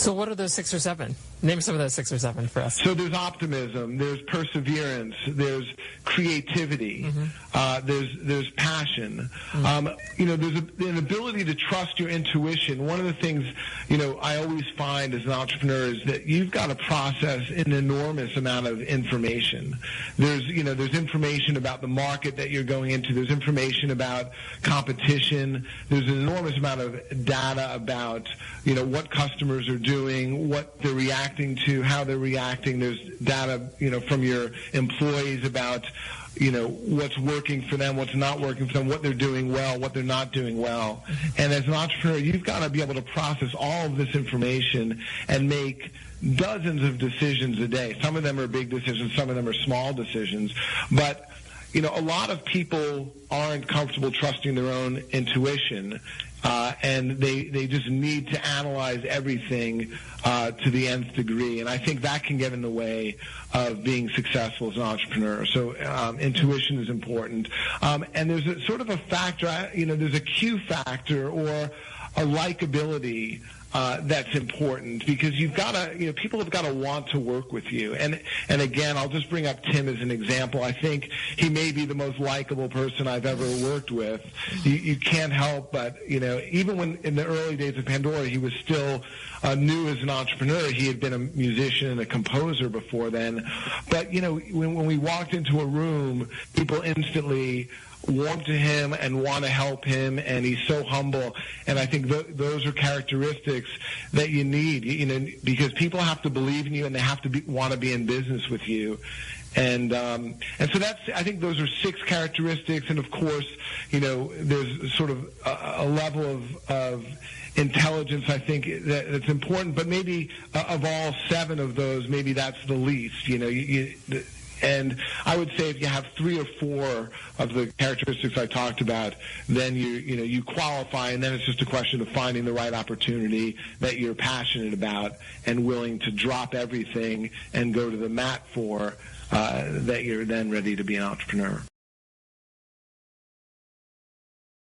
So what are those 6 or 7? Name some of those 6 or 7 for us. So there's optimism, there's perseverance, there's creativity, there's passion. There's an ability to trust your intuition. One of the things, I always find as an entrepreneur is that you've got to process an enormous amount of information. There's information about the market that you're going into. There's information about competition. There's an enormous amount of data about, what customers are doing, what they're reacting to, how they're reacting. There's data, from your employees about, what's working for them, what's not working for them, what they're doing well, what they're not doing well. And as an entrepreneur, you've got to be able to process all of this information and make dozens of decisions a day. Some of them are big decisions, some of them are small decisions. But, a lot of people aren't comfortable trusting their own intuition. And they just need to analyze everything to the nth degree. And I think that can get in the way of being successful as an entrepreneur. So intuition is important. And there's a sort of a factor, there's a Q factor or a likability that's important, because you've got to, people have got to want to work with you. And again, I'll just bring up Tim as an example. I think he may be the most likable person I've ever worked with. You can't help but, even when in the early days of Pandora, he was still new as an entrepreneur. He had been a musician and a composer before then. But, when we walked into a room, people instantly warm to him and want to help him, and he's so humble. And I think those are characteristics that you need, because people have to believe in you and they have to want to be in business with you. And so I think those are 6 characteristics. And of course, there's sort of a level of intelligence, I think, that's important. But maybe of all 7 of those, maybe that's the least. And I would say if you have 3 or 4 of the characteristics I talked about, then you qualify, and then it's just a question of finding the right opportunity that you're passionate about and willing to drop everything and go to the mat for, that you're then ready to be an entrepreneur.